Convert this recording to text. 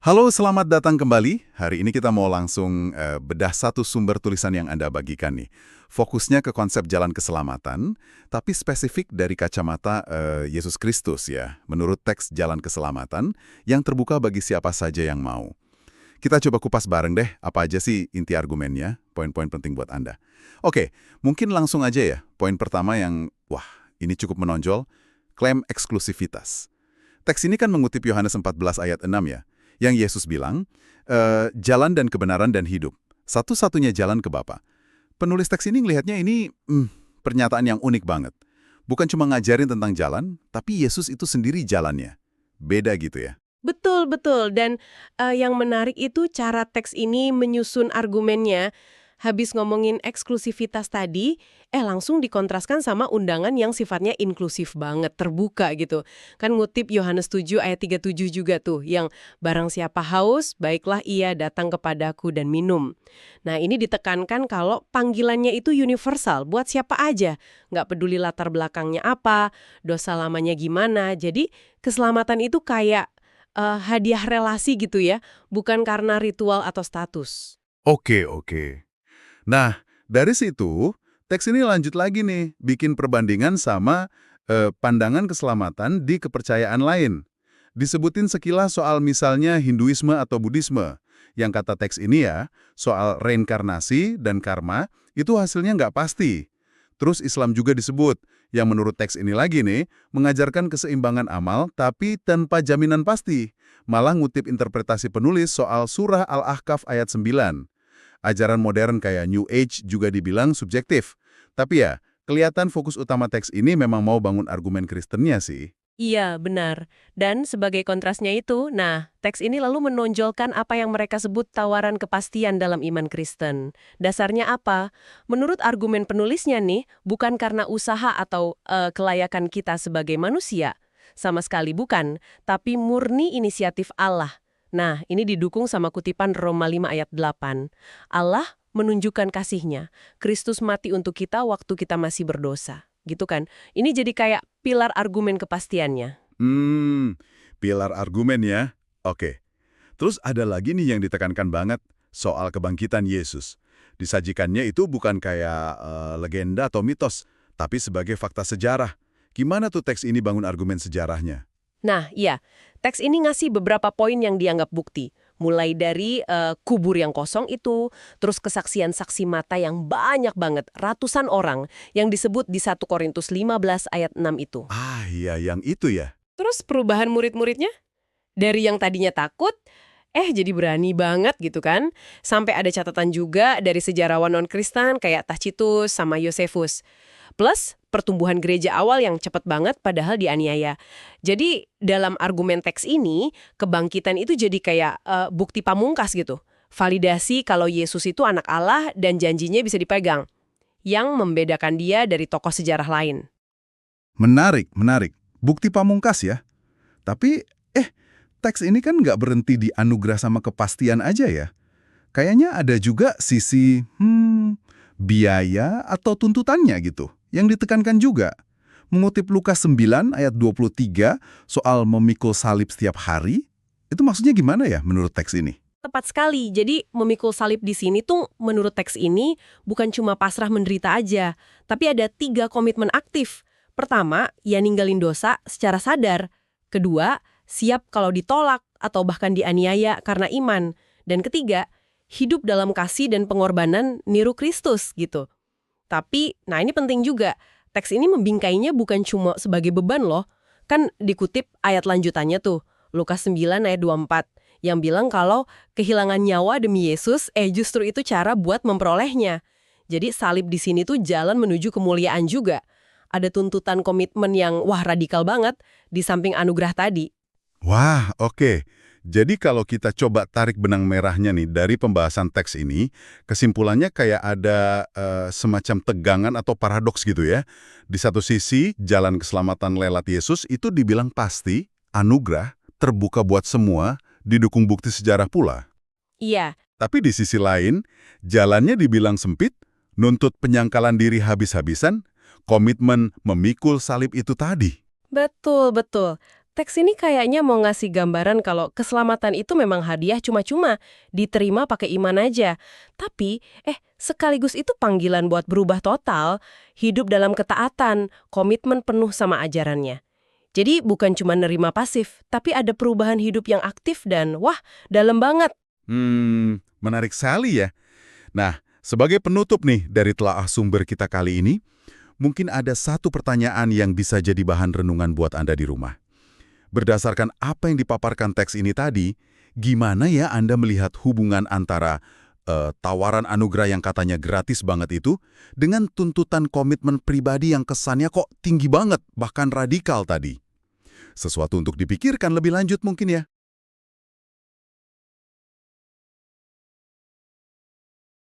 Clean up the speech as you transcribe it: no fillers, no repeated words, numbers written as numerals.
Halo, selamat datang kembali. Hari ini kita mau langsung bedah satu sumber tulisan yang Anda bagikan nih. Fokusnya ke konsep jalan keselamatan, tapi spesifik dari kacamata Yesus Kristus ya, menurut teks jalan keselamatan yang terbuka bagi siapa saja yang mau. Kita coba kupas bareng deh, apa aja sih inti argumennya, poin-poin penting buat Anda. Oke, mungkin langsung aja ya, poin pertama yang, wah, ini cukup menonjol, klaim eksklusivitas. Teks ini kan mengutip Yohanes 14 ayat 6 ya, yang Yesus bilang, jalan dan kebenaran dan hidup. Satu-satunya jalan ke Bapa. Penulis teks ini ngelihatnya ini pernyataan yang unik banget. Bukan cuma ngajarin tentang jalan, tapi Yesus itu sendiri jalannya. Beda gitu ya. Betul, betul. Dan yang menarik itu cara teks ini menyusun argumennya. Habis ngomongin eksklusivitas tadi, langsung dikontraskan sama undangan yang sifatnya inklusif banget, terbuka gitu. Kan ngutip Yohanes 7 ayat 37 juga tuh, yang barang siapa haus, baiklah ia datang kepadaku dan minum. Nah ini ditekankan kalau panggilannya itu universal, buat siapa aja. Nggak peduli latar belakangnya apa, dosa lamanya gimana. Jadi keselamatan itu kayak hadiah relasi gitu ya, bukan karena ritual atau status. Oke. Nah, dari situ, teks ini lanjut lagi nih, bikin perbandingan sama pandangan keselamatan di kepercayaan lain. Disebutin sekilas soal misalnya Hinduisme atau Buddhisme, yang kata teks ini ya, soal reinkarnasi dan karma, itu hasilnya nggak pasti. Terus Islam juga disebut, yang menurut teks ini lagi nih, mengajarkan keseimbangan amal tapi tanpa jaminan pasti. Malah ngutip interpretasi penulis soal surah Al-Ahqaf ayat 9. Ajaran modern kayak New Age juga dibilang subjektif. Tapi ya, kelihatan fokus utama teks ini memang mau bangun argumen Kristennya sih. Iya, benar. Dan sebagai kontrasnya itu, nah, teks ini lalu menonjolkan apa yang mereka sebut tawaran kepastian dalam iman Kristen. Dasarnya apa? Menurut argumen penulisnya nih, bukan karena usaha atau kelayakan kita sebagai manusia. Sama sekali bukan, tapi murni inisiatif Allah. Nah, ini didukung sama kutipan Roma 5 ayat 8. Allah menunjukkan kasih-Nya. Kristus mati untuk kita waktu kita masih berdosa. Gitu kan? Ini jadi kayak pilar argumen kepastiannya. Pilar argumen ya. Oke. Terus ada lagi nih yang ditekankan banget, soal kebangkitan Yesus. Disajikannya itu bukan kayak legenda atau mitos, tapi sebagai fakta sejarah. Gimana tuh teks ini bangun argumen sejarahnya? Nah, iya, teks ini ngasih beberapa poin yang dianggap bukti. Mulai dari kubur yang kosong itu, terus kesaksian saksi mata yang banyak banget, ratusan orang, yang disebut di 1 Korintus 15 ayat 6 itu. Ah iya, yang itu ya. Terus perubahan murid-muridnya? Dari yang tadinya takut, jadi berani banget gitu kan. Sampai ada catatan juga dari sejarawan non-Kristen kayak Tacitus sama Yosefus. Plus, pertumbuhan gereja awal yang cepat banget padahal dianiaya. Jadi, dalam argumen teks ini, kebangkitan itu jadi kayak bukti pamungkas gitu. Validasi kalau Yesus itu anak Allah dan janjinya bisa dipegang. Yang membedakan dia dari tokoh sejarah lain. Menarik. Bukti pamungkas ya. Tapi, teks ini kan nggak berhenti di anugerah sama kepastian aja ya. Kayaknya ada juga sisi, biaya atau tuntutannya gitu, yang ditekankan juga. Mengutip Lukas 9 ayat 23 soal memikul salib setiap hari, itu maksudnya gimana ya menurut teks ini? Tepat sekali. Jadi memikul salib di sini tuh menurut teks ini bukan cuma pasrah menderita aja, tapi ada 3 komitmen aktif. Pertama, ya ninggalin dosa secara sadar. Kedua, siap kalau ditolak atau bahkan dianiaya karena iman. Dan ketiga, hidup dalam kasih dan pengorbanan niru Kristus gitu. Tapi, nah ini penting juga, teks ini membingkainya bukan cuma sebagai beban loh. Kan dikutip ayat lanjutannya tuh, Lukas 9 ayat 24, yang bilang kalau kehilangan nyawa demi Yesus, justru itu cara buat memperolehnya. Jadi salib di sini tuh jalan menuju kemuliaan juga. Ada tuntutan komitmen yang radikal banget di samping anugerah tadi. Wah, oke. Jadi kalau kita coba tarik benang merahnya nih dari pembahasan teks ini, kesimpulannya kayak ada semacam tegangan atau paradoks gitu ya. Di satu sisi, jalan keselamatan lewat Yesus itu dibilang pasti, anugerah, terbuka buat semua, didukung bukti sejarah pula. Iya, Tapi di sisi lain, jalannya dibilang sempit, nuntut penyangkalan diri habis-habisan, komitmen memikul salib itu tadi. betul. Teks ini kayaknya mau ngasih gambaran kalau keselamatan itu memang hadiah cuma-cuma, diterima pakai iman aja. Tapi, sekaligus itu panggilan buat berubah total, hidup dalam ketaatan, komitmen penuh sama ajarannya. Jadi bukan cuma nerima pasif, tapi ada perubahan hidup yang aktif dan, wah, dalam banget. Menarik sekali ya. Nah, sebagai penutup nih dari telaah sumber kita kali ini, mungkin ada satu pertanyaan yang bisa jadi bahan renungan buat Anda di rumah. Berdasarkan apa yang dipaparkan teks ini tadi, gimana ya Anda melihat hubungan antara tawaran anugerah yang katanya gratis banget itu dengan tuntutan komitmen pribadi yang kesannya kok tinggi banget, bahkan radikal tadi? Sesuatu untuk dipikirkan lebih lanjut mungkin ya.